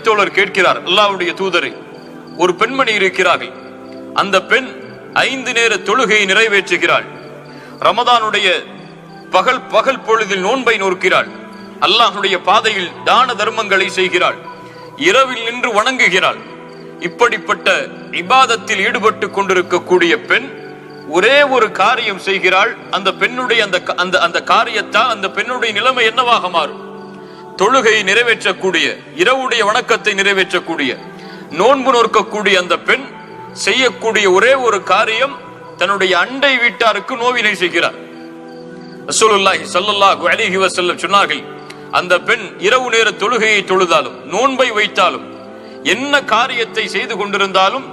நபித்தோழர் கேட்கிறார், அல்லாஹ்வுடைய தூதரை, ஒரு பெண்மணி இருக்கிறார்கள், அந்த பெண் 5 நேர தொழுகையை நிறைவேற்றுகிறாள், ரமதானுடைய பகல் பொழுதில் நோன்பை நோக்கிறாள், அல்லாஹ்வுடைய பாதையில் தான தர்மங்களை செய்கிறாள், இரவில் நின்று வணங்குகிறாள். இப்படிப்பட்ட இபாதத்தில் ஈடுபட்டு கொண்டிருக்கக்கூடிய பெண் ஒரே ஒரு காரியம் செய்கிறாள். அந்த பெண்ணுடைய அந்த காரியத்தால் அந்த பெண்ணுடைய நிலைமை என்னவாக மாறும்? தொழுகையை நிறைவேற்றக்கூடிய, இரவுடைய வணக்கத்தை நிறைவேற்றக்கூடிய, நோன்பு நோக்கக்கூடிய அந்த பெண் செய்யக்கூடிய ஒரே ஒரு காரியம், தன்னுடைய அண்டை வீட்டாருக்கு நோவினை செய்கிறார். ரசூலுல்லாஹி ஸல்லல்லாஹு அலைஹி வஸல்லம் சொன்னார்கள், அந்த பெண் இரவு நேர தொழுகையை தொழுதாலும் நோன்பை வைத்தாலும் என்ன காரியத்தை செய்து கொண்டிருந்தாலும்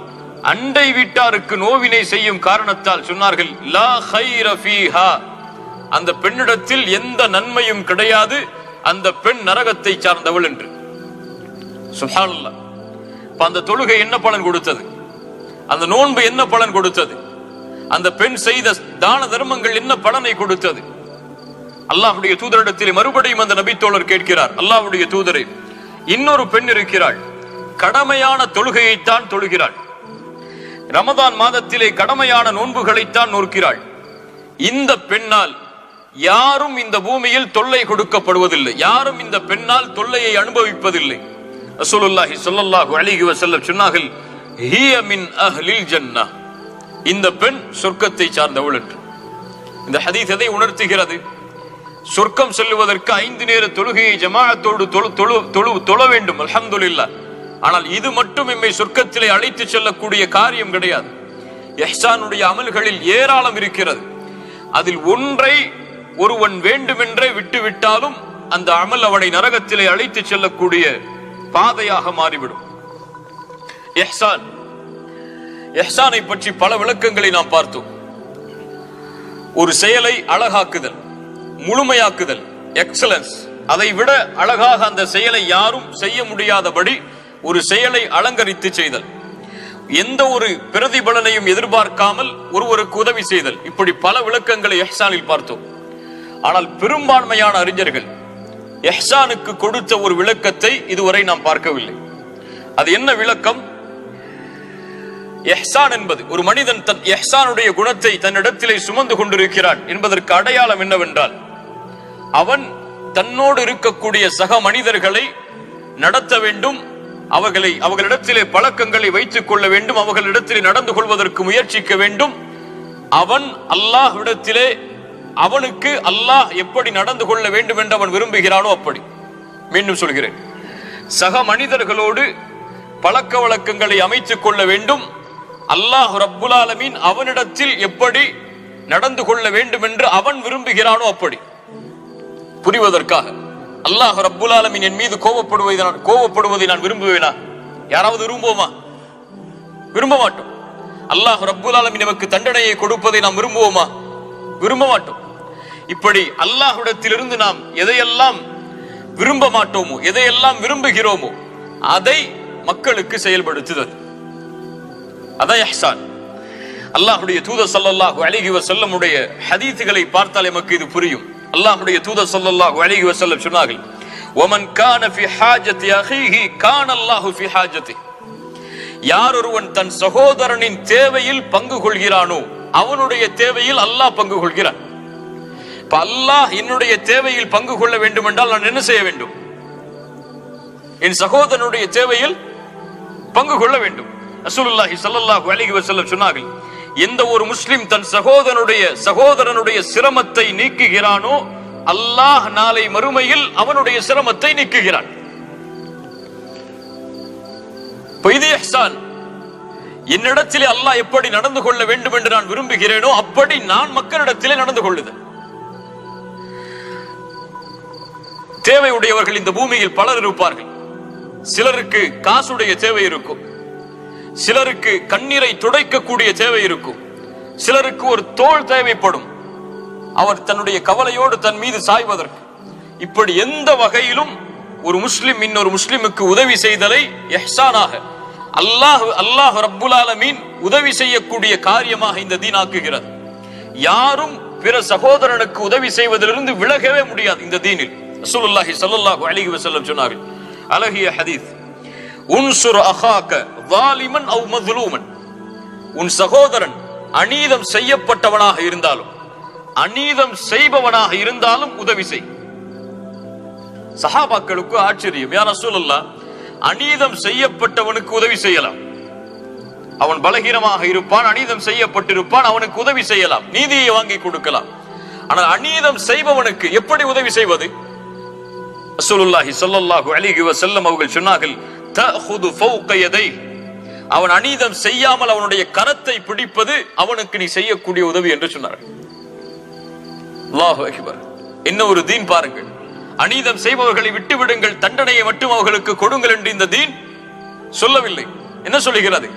அண்டை வீட்டாருக்கு நோவினை செய்யும் காரணத்தால் சொன்னார்கள், லா கைர ஃபீஹா, அந்த பெண்ணிடத்தில் எந்த நன்மையும் கிடையாது, அந்த பெண் நரகத்தை சார்ந்தவள் என்று. சுப்ஹானல்லாஹ். அந்த தொழுகை என்ன பலன் கொடுத்தது? அந்த நோன்பு என்ன பலன் கொடுத்தது? அந்த பெண் செய்த தான தர்மங்கள் என்ன பலனை கொடுத்தது? அல்லாஹ்வுடைய தூதரிடத்தில் மறுபடியும் அந்த நபித்தோழர் கேட்கிறார், அல்லாஹ்வுடைய தூதரே, இன்னொரு பெண் இருக்கிறாள், கடமையான தொழுகையைத்தான் தொழுகிறாள், ரமதான் மாதத்திலே கடமையான நோன்புகளைத்தான் நோக்கிறாள், இந்த பெண்ணால் யாரும் இந்த பூமியில் தொல்லை கொடுக்கப்படுவதில்லை, யாரும் இந்த பெண்ணால் தொல்லையை அனுபவிப்பதில்லை. ரசூலுல்லாஹி ஸல்லல்லாஹு அலைஹி வஸல்லம் சொன்னார்கள், ஹிய மின் அஹ்லில் ஜன்னah, இந்த பெண் சொர்க்கத்தை சார்ந்தவள் என்று. இந்த ஹதீஸ் எதை உணர்த்துகிறது? சொர்க்கம் செல்லுவதற்கு 5 நேர தொழுகையை ஜமாஅத்தோடு தொழ வேண்டும், அல்ஹம்துலில்லாஹ். ஆனால் இது மட்டும் எம்மை சொர்க்கத்திலே அழைத்து செல்லக்கூடிய காரியம் கிடையாது. இஹ்சானுடைய அமல்களில் ஏராளம் இருக்கிறது. அதில் ஒன்றை ஒருவன் வேண்டுமென்றே விட்டுவிட்டாலும் அந்த அமல் அவனை நரகத்திலே அழைத்து செல்லக்கூடிய பாதையாக மாறிவிடும். இஹ்சானை பற்றி பல விளக்கங்களை நாம் பார்த்தோம். ஒரு செயலை அழகாக்குதல், முழுமையாக்குதல், எக்ஸலன்ஸ். அதை விட அழகாக அந்த செயலை யாரும் செய்ய முடியாதபடி ஒரு செயலை அலங்கரித்து செய்தல், எந்த ஒரு பிரதிபலனையும் எதிர்பார்க்காமல் ஒருவருக்கு உதவி செய்தல், இப்படி பல விளக்கங்களை இஹ்சானில் பார்த்தோம். ஆனால் பெரும்பான்மையான அறிஞர்கள் இஹ்சானுக்கு கொடுத்த ஒரு விளக்கத்தை இதுவரை நாம் பார்க்கவில்லை. அது என்ன விளக்கம்? இஹ்சான் என்பது, ஒரு மனிதன் தன் இஹ்சானுடைய குணத்தை தன்னிடத்திலே சுமந்து கொண்டிருக்கிறான் என்பதற்கு அடையாளம் என்னவென்றால், அவன் தன்னோடு இருக்கக்கூடிய சக மனிதர்களை நடத்த வேண்டும், அவர்களிடத்திலே பழக்கங்களை வைத்துக் கொள்ள வேண்டும், அவர்களிடத்திலே நடந்து கொள்வதற்கு முயற்சிக்க வேண்டும். அவன் அல்லாஹ்விடத்திலே அவனுக்கு அல்லாஹ் எப்படி நடந்து கொள்ள வேண்டும் என்று அவன் விரும்புகிறானோ அப்படி. மீண்டும் சொல்கிறேன், சக மனிதர்களோடு பழக்க வழக்கங்களை அமைத்துக் கொள்ள வேண்டும். அல்லாஹ் ரப்புல் ஆலமீன் அவனிடத்தில் எப்படி நடந்து கொள்ள வேண்டும் என்று அவன் விரும்புகிறானோ அப்படி. புரிவதற்காக, அல்லாஹ் ரப்புல் ஆலமீன் என் மீது கோபப்படுவதை நான் விரும்புவேனா? யாராவது விரும்புவோமா? விரும்ப மாட்டோம். அல்லாஹ் ரப்புல் ஆலமீன் நமக்கு தண்டனையை கொடுப்பதை நாம் விரும்புவோமா? விரும்ப மாட்டோம். இப்படி அல்லாஹ்விடத்திலிருந்து நாம் எதையெல்லாம் விரும்ப மாட்டோமோ, எதையெல்லாம் விரும்புகிறோமோ அதை மக்களுக்கு செயல்படுத்துதல், அதான் இஹ்சான். அல்லாஹ்வுடைய தூதர் ஸல்லல்லாஹு அலைஹி வஸல்லம் உடைய ஹதீஸ்களை பார்த்தால் நமக்கு இது புரியும். அல்லாஹ்வுடைய தூதர் ஸல்லல்லாஹு அலைஹி வஸல்லம் சொன்னார்கள், வமன் கான ஃபி ஹாஜத்தி அஹீஹி கான அல்லாஹு ஃபி ஹாஜத்திஹி, யார் ஒருவன் தன் சகோதரனின் தேவையில் பங்கு கொள்கிறானோ அவனுடைய தேவையில் அல்லாஹ் பங்கு கொள்கிறான். இப்ப அல்லாஹ் என்னுடைய தேவையில் பங்கு கொள்ள வேண்டும் என்றால் நான் என்ன செய்ய வேண்டும்? என் சகோதரனுடைய தேவையில் பங்கு கொள்ள வேண்டும். ரசூலுல்லாஹி ஸல்லல்லாஹு அலைஹி வஸல்லம் சொன்னார்கள், எந்த ஒரு முஸ்லிம் தன் சகோதரனுடைய சிரமத்தை நீக்குகிறானோ அல்லாஹ் நாளை மறுமையில் அவனுடைய சிரமத்தை நீக்குகிறான். இது இஹ்சான். என்னிடத்திலே அல்லாஹ் எப்படி நடந்து கொள்ள வேண்டும் என்று நான் விரும்புகிறேனோ அப்படி நான் மக்களிடத்திலே நடந்து கொள்ளுதல். தேவையுடையவர்கள் இந்த பூமியில் பலர் இருப்பார்கள். சிலருக்கு காசுடைய தேவை இருக்கும், சிலருக்கு கண்ணீரை துடைக்கக்கூடிய தேவை இருக்கும், சிலருக்கு ஒரு தோள் தேவைப்படும், அவர் தன்னுடைய கவலையோடு தன் மீது சாய்வதற்கு. இப்படி எந்த வகையிலும் ஒரு முஸ்லிம் இன்னொரு முஸ்லிமுக்கு உதவி செய்தலை இஹ்சானாக அல்லாஹ் ரப்புல் ஆலமீன் உதவி செய்யக்கூடிய காரியமாக இந்த தீன் ஆக்குகிறது. யாரும் பிற சகோதரனுக்கு உதவி செய்வதிலிருந்து விலகவே முடியாது இந்த தீனில். ரசூலுல்லாஹி ஸல்லல்லாஹு அலைஹி வஸல்லம் சொன்னார்கள், அழகிய ஹதீஸ், உன்சுர் அஹாக ஸாலிமன் அவ் மஸ்லூமன், உன் சகோதரன் அநீதம் செய்யப்பட்டவனாக இருந்தாலும் அநீதம் செய்பவனாக இருந்தாலும் உதவி செய். சஹாபாக்களுக்கு ஆச்சரியம், யா ரசூலல்லாஹ், அநீதம் செய்யப்பட்டவனுக்கு உதவி செய்யலாம், அவன் பலகீனமாக இருப்பான், அநீதம் செய்யப்பட்டிருப்பான், அவனுக்கு உதவி செய்யலாம், நீதியை வாங்கி கொடுக்கலாம். ஆனால் அநீதம் செய்பவனுக்கு எப்படி உதவி செய்வது? ரசூலுல்லாஹி ஸல்லல்லாஹு அலைஹி வஸல்லம் அவர்கள் சொன்னார்கள், தஅஹுது ஃபௌக யதை, அவன் அநீதம் செய்யாமல் அவனுடைய கரத்தை பிடிப்பது அவனுக்கு நீ செய்யக்கூடிய உதவி என்று சொன்னார்கள். அல்லாஹு அக்பர். என்ன ஒரு தீன் பாருங்கள். அநீதம் செய்பவர்களை விட்டு விடுங்கள், தண்டனையை மட்டும் அவர்களுக்கு கொடுங்கள் என்று இந்த தீன் சொல்லவில்லை. என்ன சொல்லுகிறது?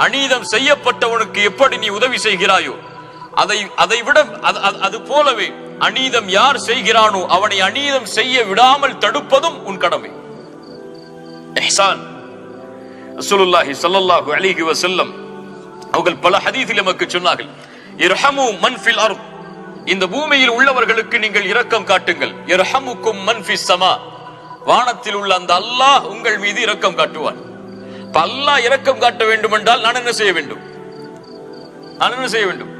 அநீதம் செய்யப்பட்டவனுக்கு எப்படி நீ உதவி செய்கிறாயோ அதை விட அது போலவே அநீதம் யார் செய்கிறானோ அவனை அநீதம் செய்ய விடாமல் தடுப்பதும் உன் கடமை. இஹ்சான். ரசூலுல்லாஹி ஸல்லல்லாஹு அலைஹி வஸல்லம் அவர்கள் பல ஹதீஸில் நமக்கு சொன்னார்கள், இர்ஹமு மன் ஃபில் அர்த், இந்த பூமியில் உள்ளவர்களுக்கு நீங்கள் இரக்கம் காட்டுங்கள். இர்ஹமுக்கும் மன் ஃபிஸ் ஸமா, வானத்தில் உள்ள அந்த அல்லாஹ் உங்கள் மீது இரக்கம் காட்டுவான். அல்லாஹ் இரக்கம் காட்ட வேண்டும் என்றால் நான் என்ன செய்ய வேண்டும்? நான் என்ன செய்ய வேண்டும்?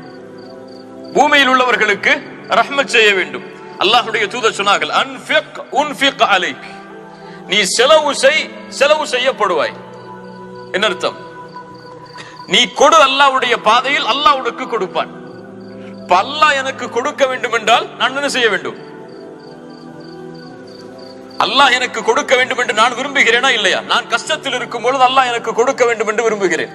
பூமியில் உள்ளவர்களுக்கு ரஹ்மத் செய்ய வேண்டும். அல்லாஹ்வுடைய தூதர் சொன்னார்கள், அன்ஃபிக் உன்ஃபிக் அலைக், நீ செலவு செய், செலவு செய்யப்படுவாய். என்ன அர்த்தம்? நீ கொடு அல்லாஹ்வுடைய பாதையில், அல்லாஹ் உனக்கு கொடுப்பான். அல்லாஹ் எனக்கு கொடுக்க வேண்டும் என்றால் நான் என்ன செய்ய வேண்டும்? அல்லாஹ் எனக்கு கொடுக்க வேண்டும் என்று நான் விரும்புகிறேனா இல்லையா? நான் கஷ்டத்தில் இருக்கும் பொழுது அல்லாஹ் எனக்கு கொடுக்க வேண்டும் என்று விரும்புகிறேன்.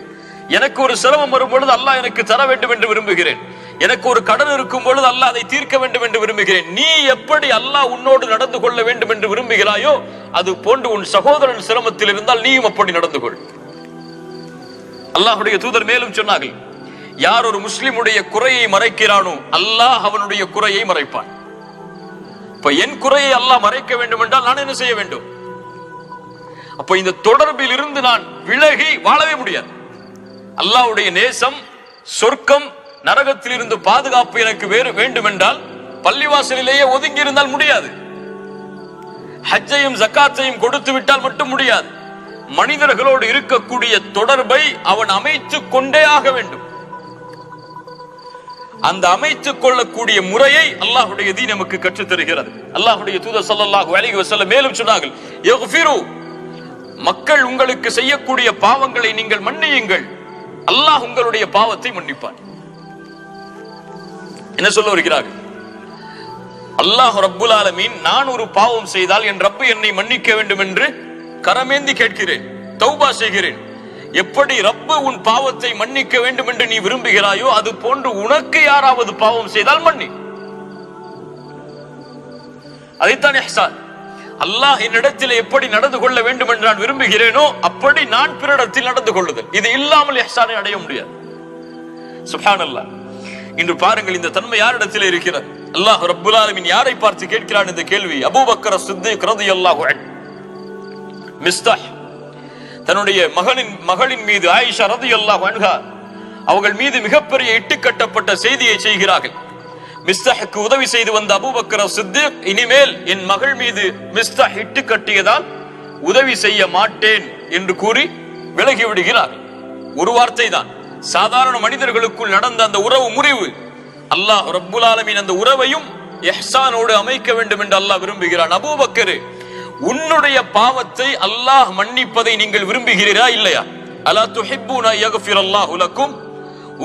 எனக்கு ஒரு சிரமம் வரும் பொழுது அல்லாஹ் எனக்கு தர வேண்டும் என்று விரும்புகிறேன். எனக்கு ஒரு கடன் இருக்கும் பொழுது அல்லாஹ் அதை தீர்க்க வேண்டும் என்று விரும்புகிறேன். நீ எப்படி அல்லாஹ் உன்னோடு நடந்து கொள்ள வேண்டும் என்று விரும்புகிறாயோ அது போன்று உன் சகோதரன் சிரமத்தில் இருந்தால் நீயும் அப்படி நடந்து கொள். அல்லாஹ்வுடைய தூதர் மேலும் சொன்னார்கள், யார் ஒரு முஸ்லிமுடைய குறையை மறைக்கிறானோ அல்லாஹ் அவனுடைய குறையை மறைப்பான். இப்ப என் குறையை அல்லாஹ் மறைக்க வேண்டும் என்றால் நான் என்ன செய்ய வேண்டும்? அப்ப இந்த தொடர்பில் இருந்து நான் விலகி வாழவே முடியாது. அல்லாஹ்வுடைய நேசம், சொர்க்கம், நரகத்தில் இருந்து பாதுகாப்பு எனக்கு வேறு வேண்டும் என்றால் பள்ளிவாசலிலேயே ஒதுங்கி இருந்தால் முடியாது. ஹஜ்ஜையும் ஜக்காத்தையும் கொடுத்து விட்டால் மட்டும் முடியாது. மனிதர்களோடு இருக்கக்கூடிய தொடர்பை அவன் அமைத்துக் கொண்டே ஆக வேண்டும். அந்த அமைத்துக் கொள்ளக்கூடிய முறையை அல்லாஹ்வுடைய தீன் நமக்கு கற்றுத் தருகிறது. அல்லாஹ்வுடைய தூதர் ஸல்லல்லாஹு அலைஹி வஸல்லம் மேலும் சொன்னார்கள், யக்ஃபிரு, மக்கள் உங்களுக்கு செய்யக்கூடிய பாவங்களை நீங்கள் மன்னியுங்கள், அல்லாஹ் உங்களுடைய பாவத்தை மன்னிப்பான். என்ன சொல்ல வருகிறார்கள்? அல்லாஹ் ரப்புல் ஆலமீன், நான் ஒரு பாவம் செய்தால் என் ரப்பு என்னை மன்னிக்க வேண்டும் என்று கரமேந்தி கேட்கிறேன், தௌபா செய்கிறேன். எப்படி ரப்பு உன் பாவத்தை மன்னிக்க வேண்டும் என்று நீ விரும்புகிறாயோ அது போன்று உனக்கு யாராவது பாவம் செய்தால் மன்னி. அதைத்தான் இஹ்சான். அல்லாஹ் என்னிடத்தில் எப்படி நடந்து கொள்ள வேண்டும் என்று நான் விரும்புகிறேனோ அப்படி நான் பிறரிடத்தில் நடந்து கொள்ளுதல். இது இல்லாமல் இஹ்சானை அடைய முடியாது. சுப்ஹானல்லாஹ். இன்று பாருங்கள், இந்த தன்மை யாரிடத்தில் இருக்கிறது? அல்லாஹ் ரப்புல் ஆலமீன் யாரை பார்த்து கேட்கிறான் இந்த கேள்வி? அபூபக்கர் சித்திக் ரலியல்லாஹு அன்ஹு மிஸ்தாஹ் தன்னுடைய மகளின் மீது, ஆயிஷா ரலியல்லாஹு அன்ஹா அவர்கள் மீது மிகப்பெரிய இட்டுக்கட்டப்பட்ட செய்தியை செய்கிறார்கள். மிஸ்தாஹுக்கு உதவி செய்து வந்த அபூபக்கர் சித்திக், இனிமேல் என் மகள் மீது மிஸ்தாஹ் இட்டு கட்டியதால் உதவி செய்ய மாட்டேன் என்று கூறி விலகி விடுகிறார்கள். ஒரு வார்த்தை தான். சாதாரண மனிதர்களுக்குள் நடந்த அந்த உறவு முறிவு, அல்லாஹ் ரப்புல் ஆலமீன் அந்த உறவையும் இஹ்சானோடு அமைக்க வேண்டும் என்று அல்லாஹ் விரும்புகிறான். அபூபக்கர், உன்னுடைய பாவத்தை அல்லாஹ் மன்னிப்பதை நீங்கள் விரும்புகிறீரா இல்லையா? அலா துஹிப்பூன யக்ஃபிரல்லாஹு லக்கும்,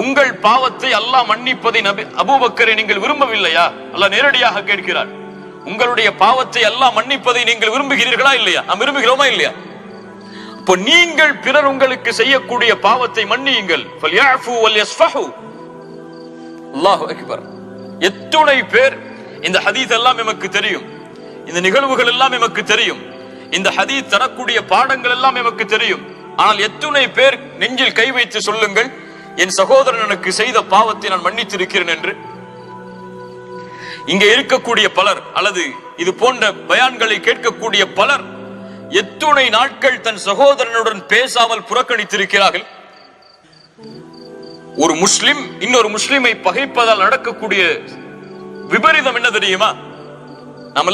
உங்கள் பாவத்தை அல்லாஹ் மன்னிப்பதை அபூபக்கரை நீங்கள் விரும்பவில்லையா? அல்லாஹ் நேரடியாக கேட்கிறார். உங்களுடைய பாவத்தை அல்லாஹ் மன்னிப்பதை நீங்கள் விரும்புகிறீர்களா இல்லையா? நாம் விரும்புகிறோமா இல்லையா? இப்போ நீங்கள் பிறர் உங்களுக்கு செய்யக்கூடிய பாவத்தை மன்னியுங்கள். ஃபல்யஃபு வல்யஸ்ஃபஹு. அல்லாஹு அக்பர். எத்துணை பேர் இந்த ஹதீஸ் எல்லாம் நமக்கு தெரியும், இந்த நிகழ்வுகள் எல்லாம் நமக்கு தெரியும், இந்த ஹதீஸ் தரக்கூடிய பாடங்கள் எல்லாம் நமக்கு தெரியும். ஆனால் எத்துணை பேர் நெஞ்சில் கை வைத்து சொல்லுங்கள், என் சகோதரன் எனக்கு செய்த பாவத்தை நான் மன்னித்திருக்கிறேன் என்று. இங்கே இருக்கக்கூடிய பலர் அல்லது இது போன்ற பயான்களை கேட்கக்கூடிய பலர் எத்துணை நாட்கள் தன் சகோதரனுடன் பேசாமல் புறக்கணித்திருக்கிறார்கள். ஒரு முஸ்லிம் இன்னொரு முஸ்லிமை பகைப்பதால் நடக்கக்கூடிய விபரீதம் என்ன தெரியுமா? நம்ம